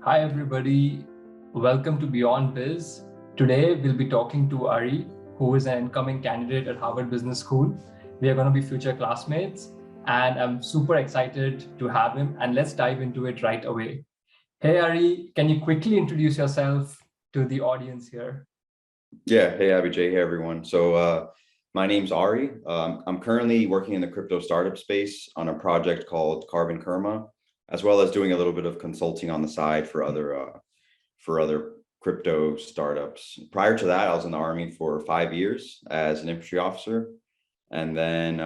Hi everybody, welcome to Beyond Biz. Today we'll be talking to Ari, who is an incoming candidate at Harvard Business School. We are going to be future classmates and I'm super excited to have him, and let's dive into it right away. Hey Ari, can you quickly introduce yourself to the audience here? Yeah, hey Abhijay, hey everyone. So my name's Ari. I'm currently working in the crypto startup space on a project called CarbonKerma, as well as doing a little bit of consulting on the side for other crypto startups. Prior to that, I was in the Army for 5 years as an infantry officer. And then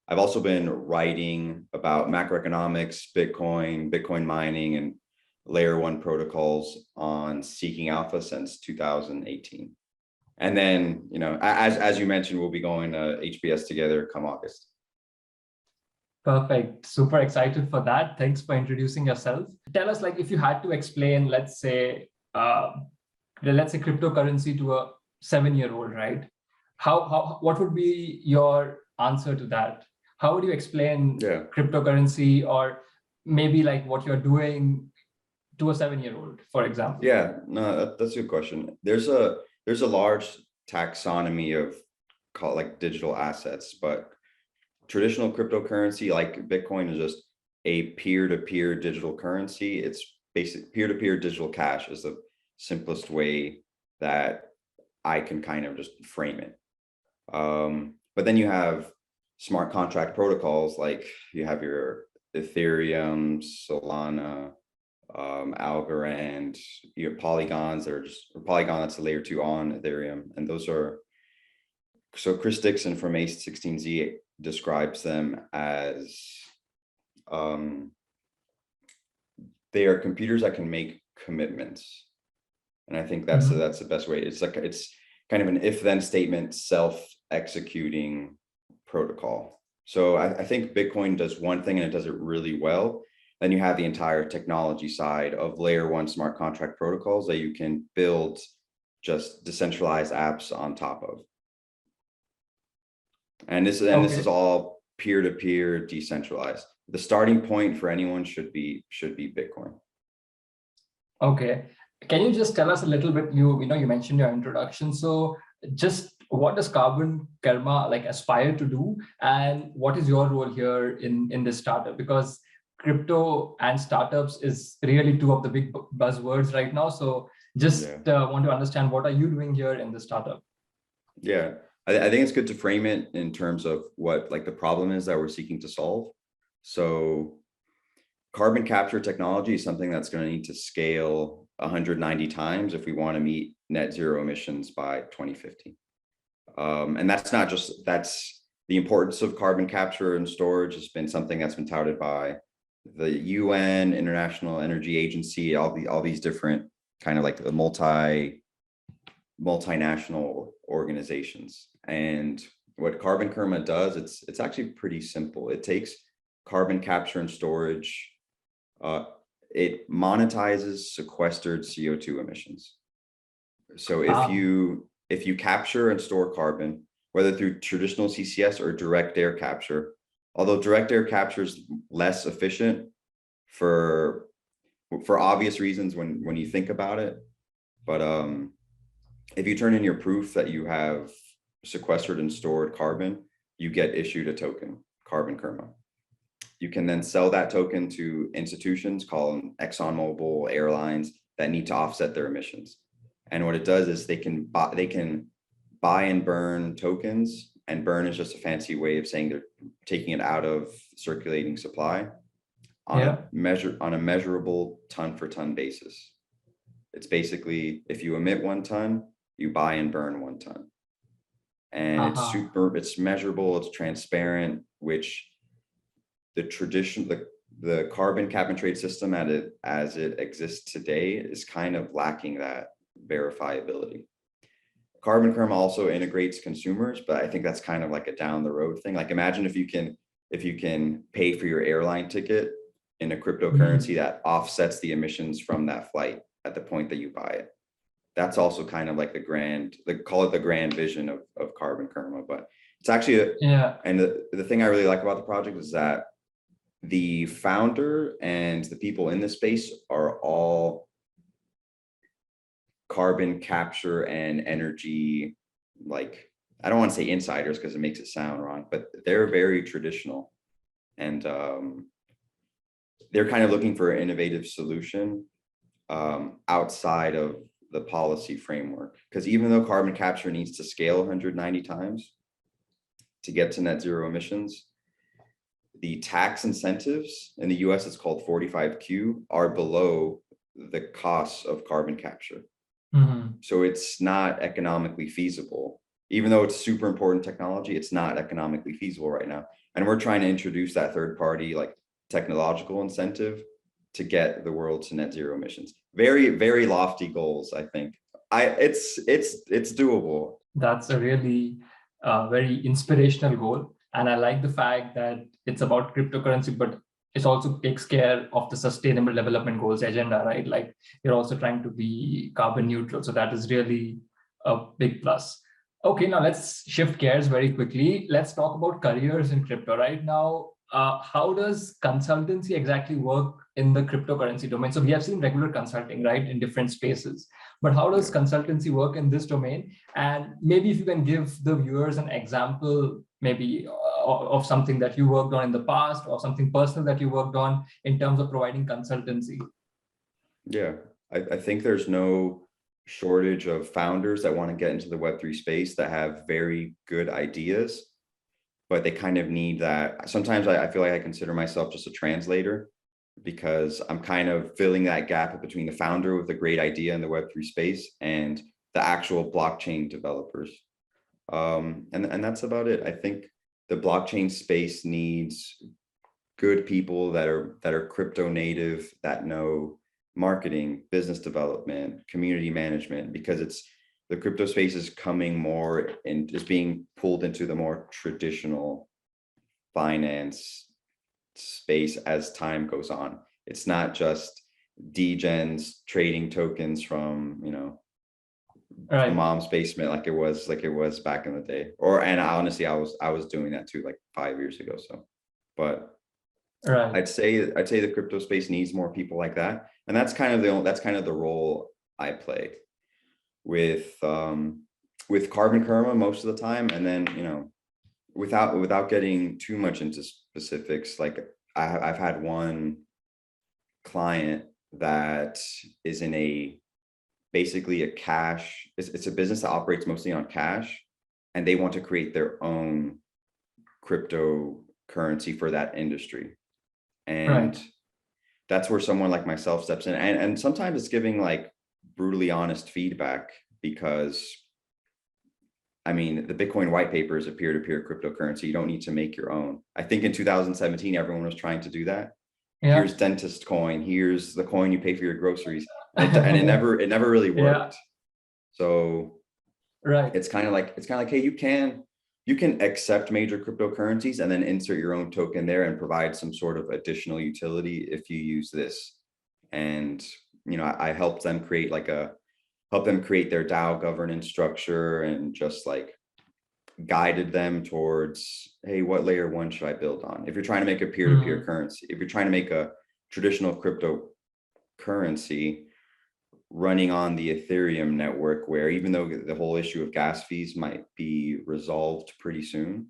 I've also been writing about macroeconomics, Bitcoin mining, and layer one protocols on Seeking Alpha since 2018. And then, as you mentioned, we'll be going to HBS together come August. Perfect. Super excited for that. Thanks for introducing yourself. Tell us, if you had to explain, let's say cryptocurrency to a 7-year-old, right? What would be your answer to that? How would you explain cryptocurrency, or maybe what you're doing to a 7-year-old, for example? Yeah, no, that's a good question. There's a large taxonomy of digital assets, but traditional cryptocurrency like Bitcoin is just a peer-to-peer digital currency. It's basic peer-to-peer digital cash is the simplest way that I can kind of just frame it. But then you have smart contract protocols, like you have your Ethereum, Solana, Algorand, you have Polygons, Polygon, that's a layer 2 on Ethereum. And those are, so Chris Dixon from A16Z describes them as, they are computers that can make commitments. And I think that's the best way. It's kind of an if-then statement, self-executing protocol. So I think Bitcoin does one thing and it does it really well. Then you have the entire technology side of layer 1 smart contract protocols that you can build just decentralized apps on top of. And this is all peer-to-peer decentralized. The starting point for anyone should be Bitcoin. Okay. Can you just tell us a little bit, you mentioned your introduction. So just what does CarbonKerma aspire to do, and what is your role here in this startup? Because crypto and startups is really two of the big buzzwords right now. So just want to understand, what are you doing here in the startup? Yeah, I think it's good to frame it in terms of what the problem is that we're seeking to solve. So carbon capture technology is something that's going to need to scale 190 times if we want to meet net zero emissions by 2050. And that's the importance of carbon capture and storage has been something that's been touted by the UN, International Energy Agency, all these different kind of the multinational organizations. And what CarbonKerma does, it's actually pretty simple. It takes carbon capture and storage, it monetizes sequestered CO2 emissions. So if you capture and store carbon, whether through traditional CCS or direct air capture, although direct air capture is less efficient for obvious reasons when you think about it, but if you turn in your proof that you have sequestered and stored carbon, you get issued a token, CarbonKerma. You can then sell that token to institutions called ExxonMobil, airlines that need to offset their emissions. And what it does is they can buy and burn tokens, and burn is just a fancy way of saying they're taking it out of circulating supply on a measurable ton for ton basis. It's basically, if you emit 1 ton, you buy and burn 1 ton. And it's measurable, it's transparent, which the carbon cap and trade system as it exists today is kind of lacking that verifiability. CarbonKerma also integrates consumers, but I think that's kind of like a down the road thing. Imagine if you can pay for your airline ticket in a cryptocurrency that offsets the emissions from that flight at the point that you buy it. That's also kind of call it the grand vision of CarbonKerma. But it's actually and the thing I really like about the project is that the founder and the people in the space are all carbon capture and energy, like, I don't want to say insiders because it makes it sound wrong, but they're very traditional. And they're kind of looking for an innovative solution outside of the policy framework. Because even though carbon capture needs to scale 190 times to get to net zero emissions, the tax incentives in the US, it's called 45Q, are below the costs of carbon capture. So it's not economically feasible. Even though it's super important technology, it's not economically feasible right now. And we're trying to introduce that third party, like, technological incentive to get the world to net zero emissions. Very, very lofty goals, I think. It's doable. That's a really very inspirational goal. And I like the fact that it's about cryptocurrency, but it also takes care of the sustainable development goals agenda, right? Like, you're also trying to be carbon neutral. So that is really a big plus. Okay, now let's shift gears very quickly. Let's talk about careers in crypto right now. How does consultancy exactly work in the cryptocurrency domain? So we have seen regular consulting, right, in different spaces, but how does consultancy work in this domain? And maybe if you can give the viewers an example, maybe of something that you worked on in the past, or something personal that you worked on in terms of providing consultancy. Yeah, I think there's no shortage of founders that want to get into the Web3 space that have very good ideas, but they kind of need that. Sometimes I feel like I consider myself just a translator, because I'm kind of filling that gap between the founder with a great idea in the Web3 space and the actual blockchain developers. And that's about it. I think the blockchain space needs good people that are crypto native, that know marketing, business development, community management, because the crypto space is coming more and is being pulled into the more traditional finance space as time goes on. It's not just degens trading tokens from, the mom's basement like it was back in the day. And honestly, I was doing that too, like 5 years ago. So, but I'd say the crypto space needs more people like that, and that's kind of the role I play with CarbonKerma most of the time. And then, without getting too much into specifics, like I've had one client that is in basically a cash, it's a business that operates mostly on cash, and they want to create their own cryptocurrency for that industry. And that's where someone like myself steps in. And sometimes it's giving like brutally honest feedback, because I mean, the Bitcoin white paper is a peer-to-peer cryptocurrency. You don't need to make your own. I think in 2017, everyone was trying to do that. Yeah. Here's dentist coin. Here's the coin you pay for your groceries. And it never really worked. Yeah. So it's kind of like, hey, you can accept major cryptocurrencies and then insert your own token there and provide some sort of additional utility if you use this. And, I helped them create their DAO governance structure, and just like guided them towards, hey, what layer one should I build on? If you're trying to make a peer-to-peer currency, if you're trying to make a traditional cryptocurrency running on the Ethereum network, where even though the whole issue of gas fees might be resolved pretty soon,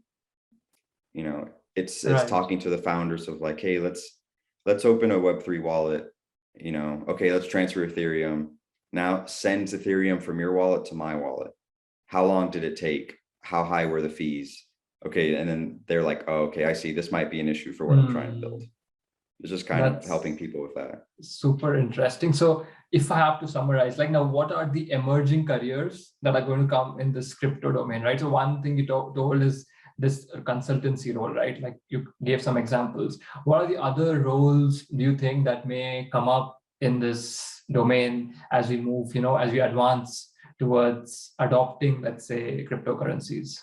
it's talking to the founders of like, hey, let's open a Web3 wallet, okay, let's transfer Ethereum. Now send Ethereum from your wallet to my wallet. How long did it take? How high were the fees? Okay, and then they're like, oh, okay, I see, this might be an issue for what I'm trying to build. It's just kind of helping people with that. Super interesting. So if I have to summarize, like, now what are the emerging careers that are going to come in this crypto domain, right? So one thing you told is this consultancy role, right? Like you gave some examples. What are the other roles do you think that may come up in this domain as we move, as we advance towards adopting, let's say, cryptocurrencies?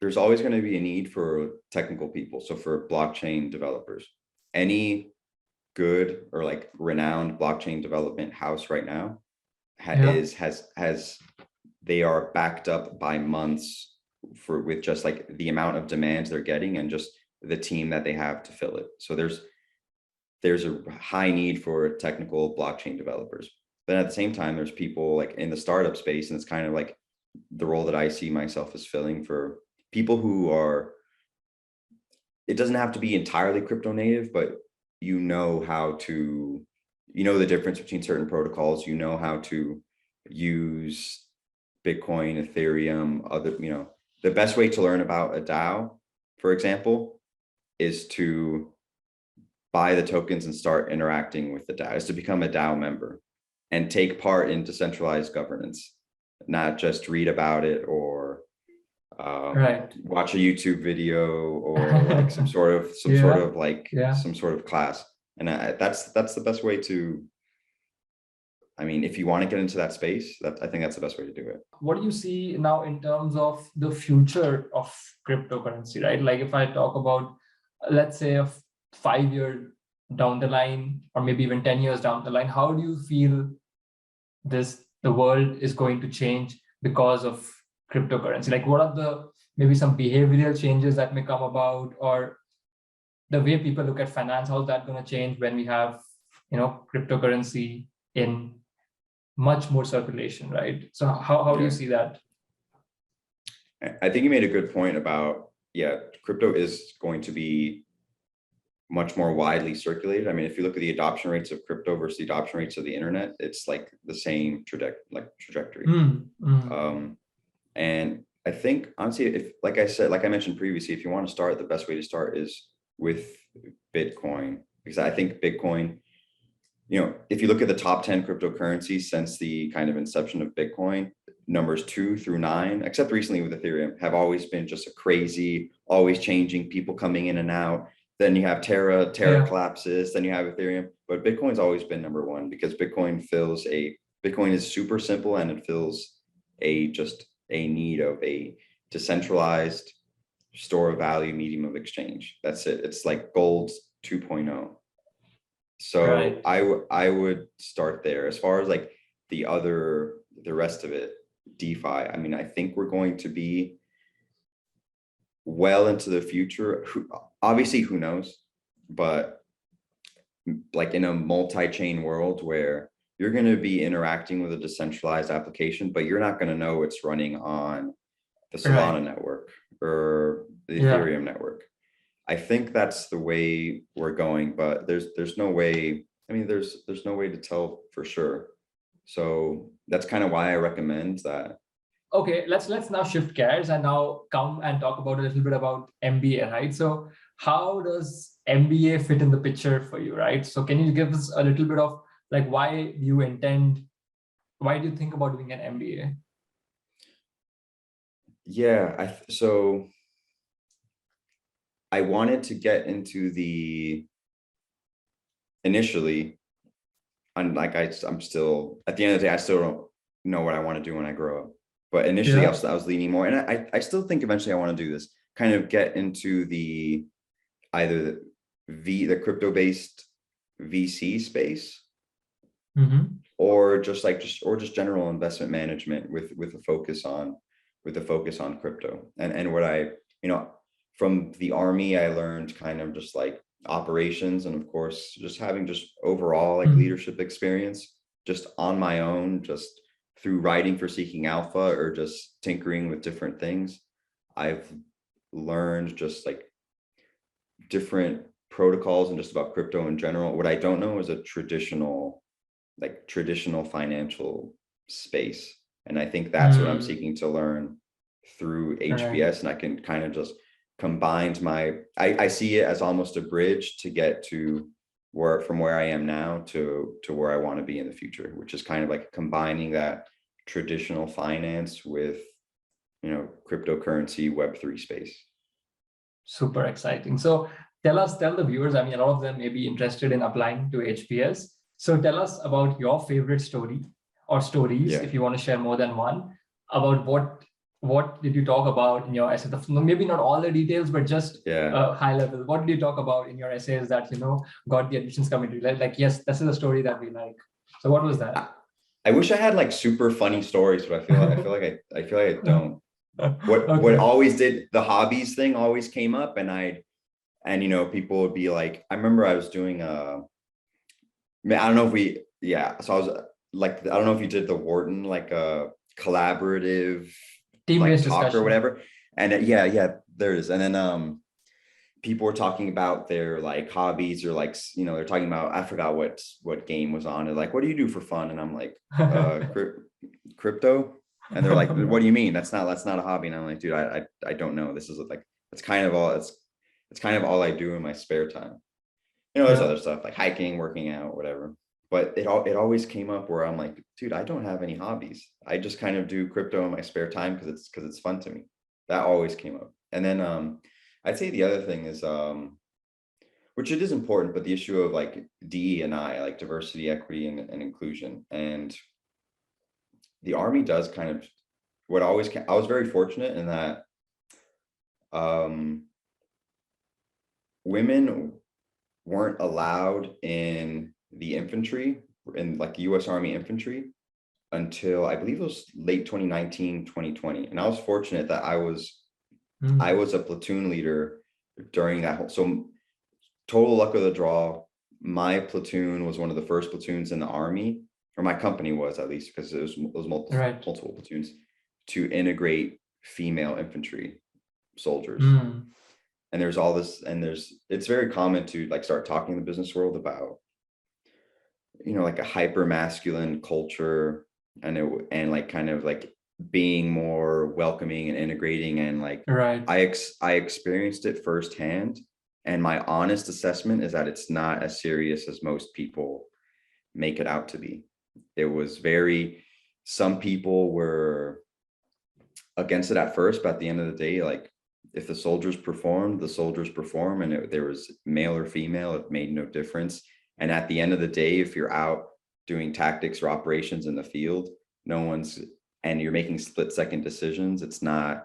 There's always going to be a need for technical people. So for blockchain developers, any good or like renowned blockchain development house right now they are backed up by months with just like the amount of demands they're getting, and just the team that they have to fill it. So there's a high need for technical blockchain developers. But at the same time, there's people like in the startup space, and it's kind of like the role that I see myself as filling for people who are, it doesn't have to be entirely crypto native, but you know how to, you know the difference between certain protocols, you know how to use Bitcoin, Ethereum, other, you know, the best way to learn about a DAO, for example, is to buy the tokens and start interacting with the DAO, is to become a DAO member and take part in decentralized governance, not just read about it or watch a YouTube video or like some sort of class. And that's the best way to, I mean, if you want to get into that space, I think that's the best way to do it. What do you see now in terms of the future of cryptocurrency, right? Like if I talk about, let's say a 5-year down the line, or maybe even 10 years down the line, how do you feel the world is going to change because of cryptocurrency? Like what are maybe some behavioral changes that may come about, or the way people look at finance, how's that going to change when we have, cryptocurrency in much more circulation, right? So how do you see that? I think you made a good point about, crypto is going to be much more widely circulated. I mean, if you look at the adoption rates of crypto versus the adoption rates of the internet, it's like the same trajectory. And I think honestly, if, like I mentioned previously, if you want to start, the best way to start is with Bitcoin, because I think Bitcoin, if you look at the top 10 cryptocurrencies since the kind of inception of Bitcoin, numbers 2 through 9, except recently with Ethereum, have always been just a crazy, always changing, people coming in and out. Then you have Terra collapses, then you have Ethereum, but Bitcoin's always been number 1 because Bitcoin is super simple, and it fills just a need of a decentralized store of value medium of exchange. That's it. It's like gold 2.0. So right. I would start there. As far as like the rest of it, DeFi, I mean, I think we're going to be well into the future. Obviously, who knows? But like in a multi-chain world where you're going to be interacting with a decentralized application, but you're not going to know it's running on the Solana network or the Ethereum network. I think that's the way we're going, but there's no way. I mean, there's no way to tell for sure. So that's kind of why I recommend that. Okay, let's now shift gears and now come and talk about a little bit about MBA, right? So how does MBA fit in the picture for you, right? So can you give us a little bit of like why do you think about doing an MBA? Yeah, so I wanted to get into initially, and like I'm still, at the end of the day, I still don't know what I want to do when I grow up. But initially I was leaning more, and I still think eventually I want to do this, kind of get into either the crypto-based VC space, or just general investment management with a focus on crypto. And what I, from the Army, I learned kind of just like operations, and of course, just having just overall like leadership experience, just on my own, just through writing for Seeking Alpha or just tinkering with different things. I've learned just like different protocols and just about crypto in general. What I don't know is a traditional financial space. And I think that's what I'm seeking to learn through HBS. And I can kind of just combine I see it as almost a bridge to get to from where I am now to where I want to be in the future, which is kind of like combining that traditional finance with, cryptocurrency Web3 space. Super exciting. So tell the viewers, I mean, a lot of them may be interested in applying to HBS. So tell us about your favorite story or stories, if you want to share more than one, about what did you talk about in your essay? Maybe not all the details, but just high level. What did you talk about in your essays that, got the admissions committee? Like, yes, this is a story that we like. So what was that? I wish I had like super funny stories, but I feel like I don't. What always did, the hobbies thing always came up, and And, people would be like, I remember I was doing, I don't know if so I was like, I don't know if you did the Wharton, like a collaborative, like Team-based talk or discussion. whatever. And yeah, there it is. And then, people were talking about their like hobbies or like, they're talking about, I forgot what game was on it. Like, what do you do for fun? And I'm like, crypto. And they're like, what do you mean? That's not a hobby. And I'm like, dude, I don't know. This is like, it's kind of all I do in my spare time. There's Yeah. other stuff like hiking, working out, whatever. But it always came up where I'm like, dude, I don't have any hobbies. I just kind of do crypto in my spare time because it's fun to me. That always came up. And then I'd say the other thing is which it is important, but the issue of like DE&I, like diversity, equity, and inclusion. And the Army does kind of I was very fortunate in that women weren't allowed in the infantry, in like US Army infantry, until I believe it was late 2019, 2020. And I was fortunate that I was a platoon leader during that whole, so total luck of the draw. My platoon was one of the first platoons in the Army, or my company was, at least, because it was multiple platoons, to integrate female infantry soldiers. And there's all this, and it's very common to like start talking in the business world about, like a hyper masculine culture, and like kind of like being more welcoming and integrating, and like I experienced it firsthand. And my honest assessment is that it's not as serious as most people make it out to be. It was some people were against it at first, but at the end of the day, like if the soldiers performed, the soldiers perform, and there was male or female, it made no difference. And at the end of the day, if you're out doing tactics or operations in the field, and you're making split-second decisions, it's not,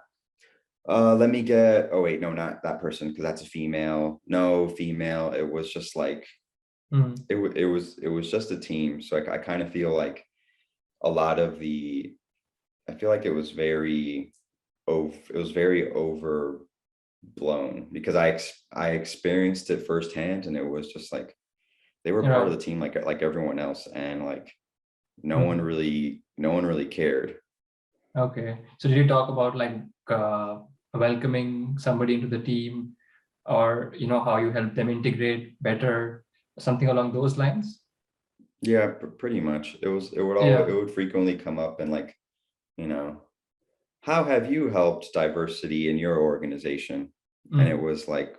let me get, oh wait, no, not that person, because that's a female. No, female. It was just like, it was just a team. So I kind of feel like a lot of I feel like it was very overblown, because I experienced it firsthand, and it was just like they were part of the team like everyone else, and like no one really cared. Okay, so did you talk about like welcoming somebody into the team, or how you help them integrate better, something along those lines? Yeah, pretty much. It would frequently come up, and like, how have you helped diversity in your organization? And it was like,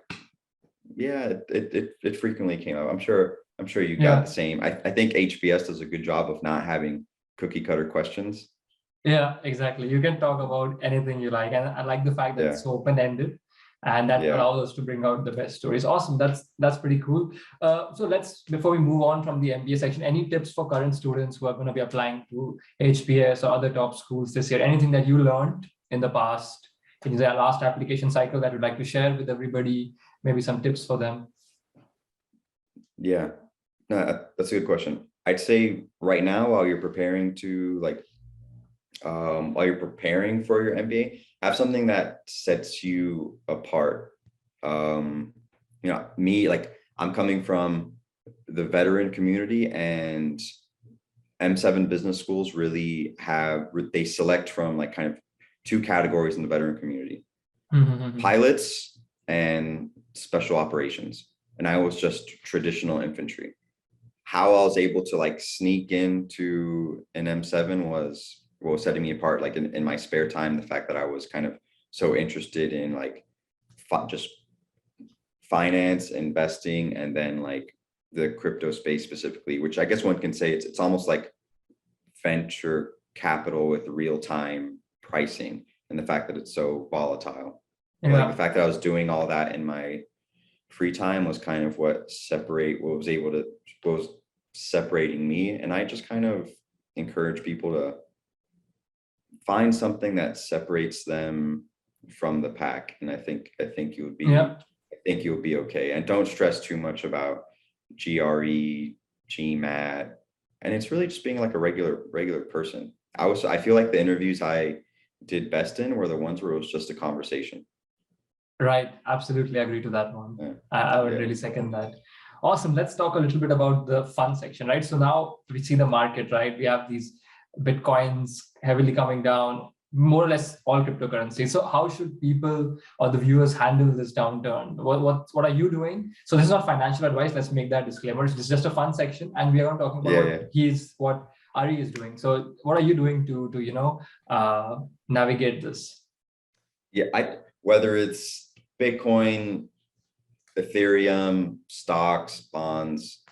yeah, it frequently came up. I'm sure you got the same. I think HBS does a good job of not having cookie cutter questions. Yeah, exactly. You can talk about anything you like, and I like the fact that it's open-ended, and that allows us to bring out the best stories. Awesome. That's pretty cool. So before we move on from the MBA section, any tips for current students who are going to be applying to HBS or other top schools this year? Anything that you learned in the past, in the last application cycle, that you'd like to share with everybody? Maybe some tips for them. Yeah, no, that's a good question. I'd say right now, while you're preparing for your MBA, have something that sets you apart. Me, like, I'm coming from the veteran community, and M7 business schools really they select from like kind of two categories in the veteran community: pilots and special operations. And I was just traditional infantry. How I was able to like sneak into an M7 was what was setting me apart, like in my spare time, the fact that I was kind of so interested in like just finance, investing, and then like the crypto space specifically, which I guess one can say it's almost like venture capital with real-time pricing, and the fact that it's so volatile. Like the fact that I was doing all that in my free time was kind of what was separating me. And I just kind of encourage people to find something that separates them from the pack. And I think you'll be okay. And don't stress too much about GRE, GMAT. And it's really just being like a regular person. I feel like the interviews I did best in were the ones where it was just a conversation. Right. Absolutely agree to that one. Yeah. I would Yeah. really second that. Awesome. Let's talk a little bit about the fun section, right? So now we see the market, right? We have these Bitcoins heavily coming down, more or less all cryptocurrencies. So how should people or the viewers handle this downturn? What are you doing? So this is not financial advice. Let's make that disclaimer. It's just a fun section, and we are not talking about what Ari is doing. So what are you doing to navigate this? Yeah, whether it's Bitcoin, Ethereum, stocks, bonds,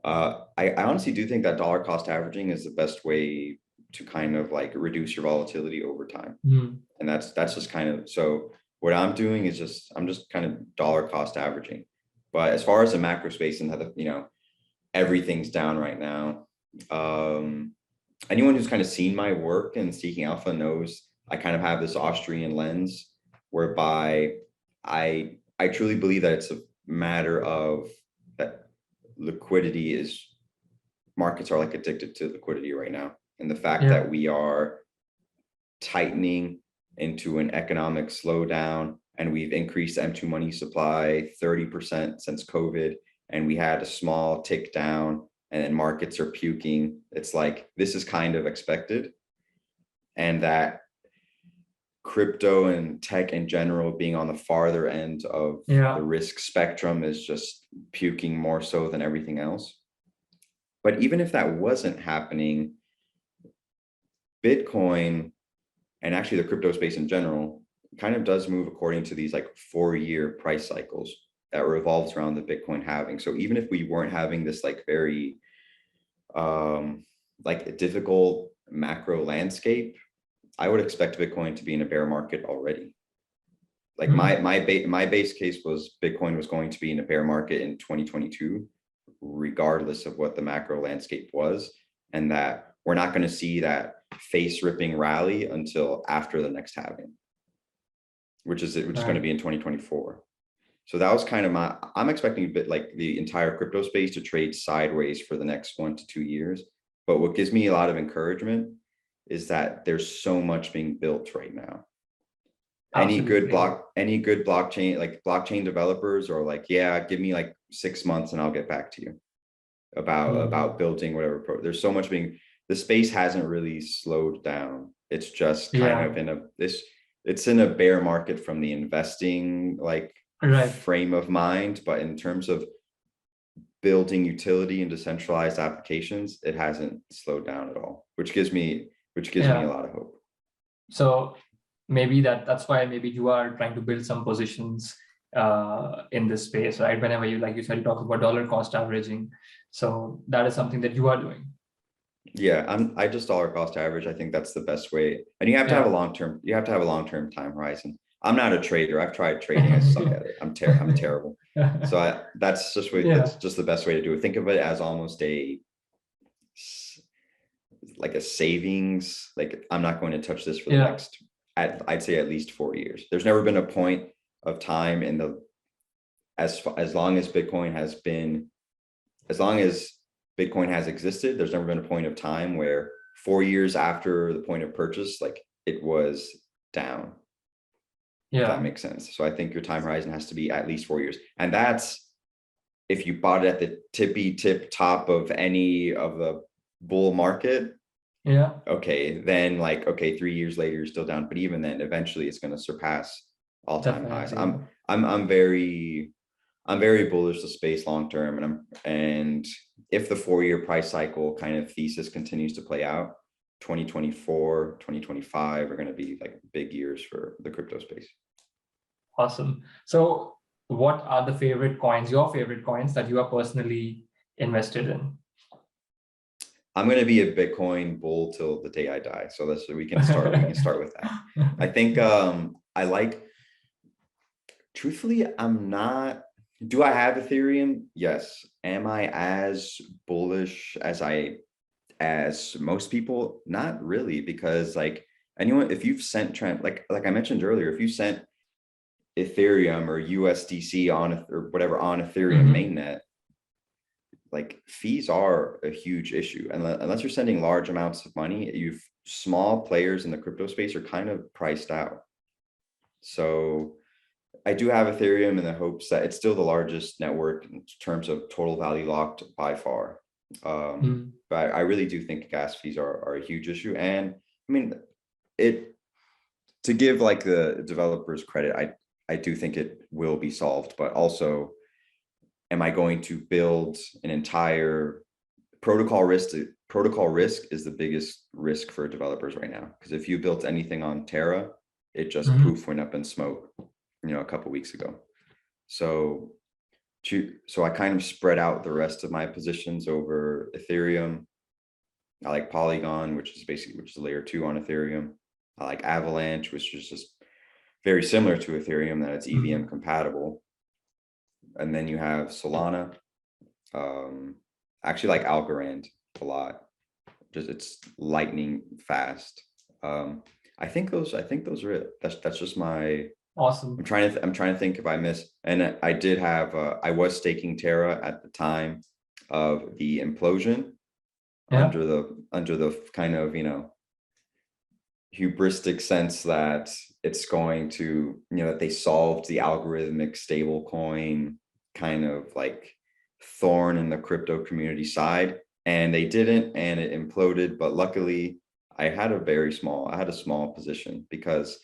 I honestly do think that dollar cost averaging is the best way to kind of like reduce your volatility over time. And that's just kind of, so what I'm doing is I'm just kind of dollar cost averaging. But as far as the macro space and how everything's down right now, anyone who's kind of seen my work in Seeking Alpha knows I kind of have this Austrian lens whereby I truly believe that it's a matter of that markets are like addicted to liquidity right now. And the fact that we are tightening into an economic slowdown, and we've increased M2 money supply 30% since COVID, and we had a small tick down, and then markets are puking. It's like, this is kind of expected. And that crypto and tech in general being on the farther end of the risk spectrum is just puking more so than everything else. But even if that wasn't happening, Bitcoin and actually the crypto space in general kind of does move according to these like 4-year price cycles that revolves around the Bitcoin halving. So even if we weren't having this like very like a difficult macro landscape, I would expect Bitcoin to be in a bear market already. Like my base case was Bitcoin was going to be in a bear market in 2022, regardless of what the macro landscape was, and that we're not going to see that face ripping rally until after the next halving, which is going to be in 2024. So that was kind of I'm expecting a bit like the entire crypto space to trade sideways for the next 1 to 2 years. But what gives me a lot of encouragement is that there's so much being built right now. Any good blockchain, like blockchain developers are like, yeah, give me like 6 months and I'll get back to you about building whatever. There's so much the space hasn't really slowed down. It's just kind of it's in a bear market from the investing frame of mind, but in terms of building utility and decentralized applications, it hasn't slowed down at all, which gives me a lot of hope. So maybe that's why maybe you are trying to build some positions in this space, right? Whenever you, like you said, you talk about dollar cost averaging. So that is something that you are doing. Yeah, I just dollar cost average. I think that's the best way. And you have to have a long-term time horizon. I'm not a trader. I've tried trading. I suck at it. I'm terrible. So that's just the best way to do it. Think of it as almost like a savings. Like, I'm not going to touch this for the next, I'd say at least 4 years. There's never been a point of time as long as Bitcoin has existed, there's never been a point of time where 4 years after the point of purchase, like, it was down. If that makes sense. So I think your time horizon has to be at least 4 years. And that's if you bought it at the tip top of any of the bull market. Okay, then 3 years later you're still down. But even then, eventually it's going to surpass all-time highs. I'm very bullish the space long term, and if the 4-year price cycle kind of thesis continues to play out, 2024, 2025 are going to be like big years for the crypto space. Awesome. So what are your favorite coins that you are personally invested in? I'm going to be a Bitcoin bull till the day I die. So we can start with that. I think truthfully, do I have Ethereum? Yes. Am I as bullish as most people? Not really, because if you've sent like I mentioned earlier, if you sent Ethereum or USDC or whatever on Ethereum mainnet, fees are a huge issue. And unless you're sending large amounts of money, small players in the crypto space are kind of priced out. So I do have Ethereum in the hopes that it's still the largest network in terms of total value locked by far. But I really do think gas fees are a huge issue. And I mean, it, to give like the developers credit, I do think it will be solved, but also, am I going to build an entire protocol risk? Protocol risk is the biggest risk for developers right now, because if you built anything on Terra, it just poof went up in smoke, a couple weeks ago. So I kind of spread out the rest of my positions over Ethereum. I like Polygon, which is layer 2 on Ethereum. I like Avalanche, which is just very similar to Ethereum, that it's EVM compatible. And then you have Solana. Actually like Algorand a lot. Just it's lightning fast. I think those are it. That's just my Awesome. I'm trying to think if I miss. And I did have I was staking Terra at the time of the implosion, under the kind of hubristic sense that it's going to that they solved the algorithmic stable coin kind of like thorn in the crypto community side, and they didn't, and it imploded. But luckily I had a small position, because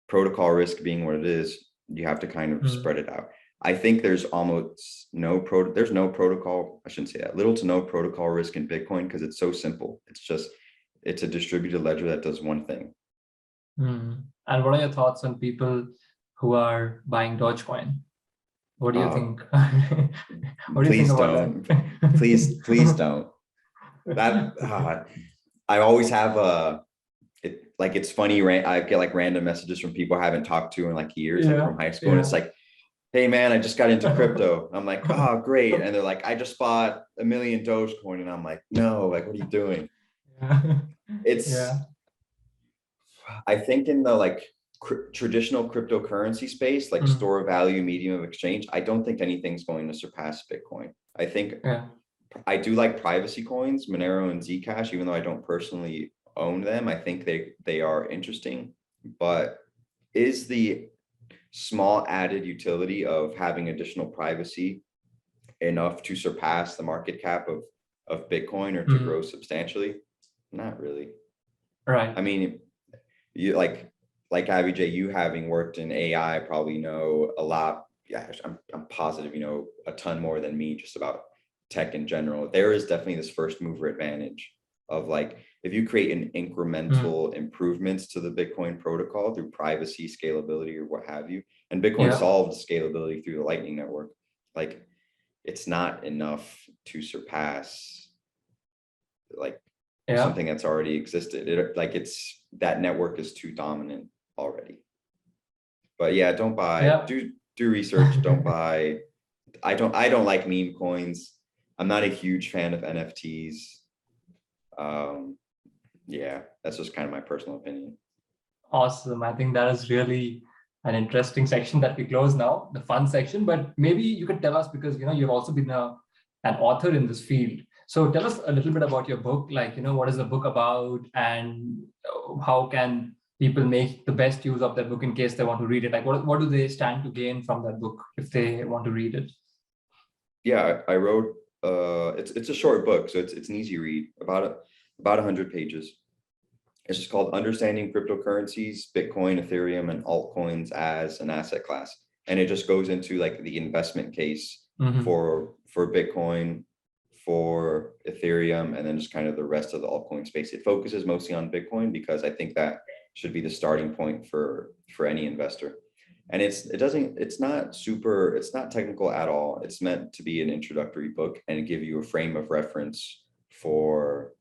protocol risk being what it is, you have to kind of spread it out. I think there's almost no protocol, I shouldn't say that, little to no protocol risk in Bitcoin, because it's so simple. It's a distributed ledger that does one thing. And what are your thoughts on people who are buying Dogecoin? What do you think? What do you think about that? Please don't. That I always have it's funny, I get like random messages from people I haven't talked to in like years, like from high school, and it's like, hey man, I just got into crypto. I'm like, oh great. And they're like, I just bought 1 million Dogecoin. And I'm like, no, like, what are you doing? I think in the like traditional cryptocurrency space, like store of value, medium of exchange, I don't think anything's going to surpass Bitcoin. I think I do like privacy coins, Monero and Zcash, even though I don't personally own them. I think they are interesting, but is the small added utility of having additional privacy enough to surpass the market cap of Bitcoin, or to grow substantially? Not really. Right. I mean, you like Abhijay, you having worked in AI probably know a lot. Yeah, I'm positive you know a ton more than me just about tech in general. There is definitely this first mover advantage of like, if you create an incremental improvements to the Bitcoin protocol through privacy, scalability, or what have you, and Bitcoin solved scalability through the Lightning Network, like it's not enough to surpass like something that's already existed. That network is too dominant already. But yeah, don't buy, do research, don't buy. I don't like meme coins. I'm not a huge fan of NFTs. Yeah, that's just kind of my personal opinion. Awesome. I think that is really an interesting section that we close now, the fun section. But maybe you could tell us, because you've also been an author in this field. So tell us a little bit about your book, like what is the book about, and how can people make the best use of that book in case they want to read it? Like what do they stand to gain from that book if they want to read it? Yeah, I wrote it's a short book, so it's an easy read, about 100 pages. It's just called Understanding Cryptocurrencies, Bitcoin, Ethereum, and Altcoins as an Asset Class. And it just goes into like the investment case for Bitcoin, for Ethereum, and then just kind of the rest of the altcoin space. It focuses mostly on Bitcoin because I think that should be the starting point for any investor. And it's not technical at all. It's meant to be an introductory book and give you a frame of reference for,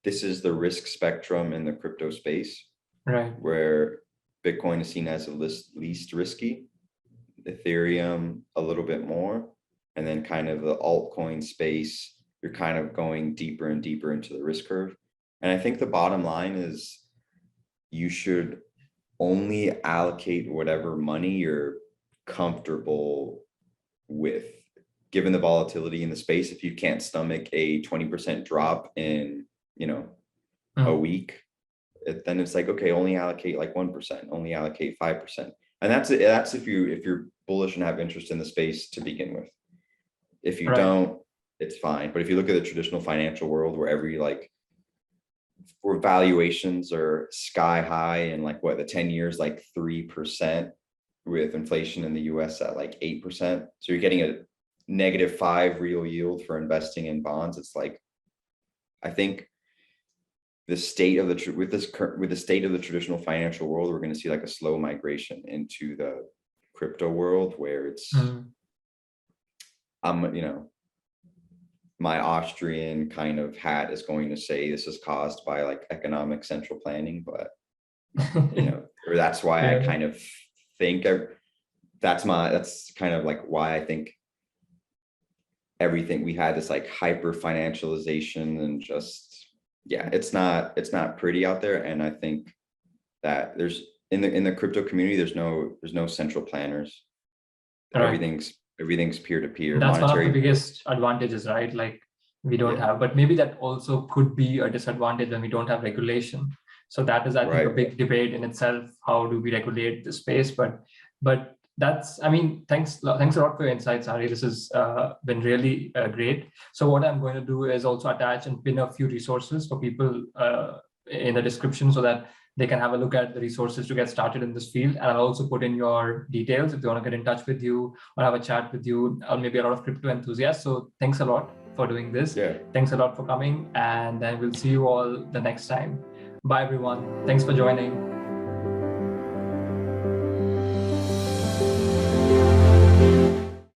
this is the risk spectrum in the crypto space, right? Where Bitcoin is seen as the least risky, Ethereum a little bit more, and then kind of the altcoin space, you're kind of going deeper and deeper into the risk curve. And I think the bottom line is you should only allocate whatever money you're comfortable with, given the volatility in the space. If you can't stomach a 20% drop in, a week, then it's like, okay, only allocate like 1%, only allocate 5%. And that's if you're bullish and have interest in the space to begin with. If you don't, it's fine. But if you look at the traditional financial world where valuations are sky high and like what the 10 years, like 3% with inflation in the US at like 8%. So you're getting a -5 real yield for investing in bonds. It's like, I think the state of with the state of the traditional financial world, we're going to see like a slow migration into the crypto world where it's, my Austrian kind of hat is going to say this is caused by like economic central planning, but or that's why I kind of think that's kind of like why I think everything we had this like hyper financialization and just, it's not pretty out there. And I think that there's in the crypto community, there's no central planners. Everything's peer-to-peer. That's one of the biggest advantages, right? Like we don't have, but maybe that also could be a disadvantage when we don't have regulation. So that is, I think, a big debate in itself. How do we regulate the space? But that's, I mean, thanks a lot for your insights, Ari. This has been really great. So what I'm going to do is also attach and pin a few resources for people in the description so that they can have a look at the resources to get started in this field. And I'll also put in your details if they want to get in touch with you or have a chat with you, or maybe a lot of crypto enthusiasts. So thanks a lot for doing this. Thanks a lot for coming. And then we'll see you all the next time. Bye, everyone. Thanks for joining.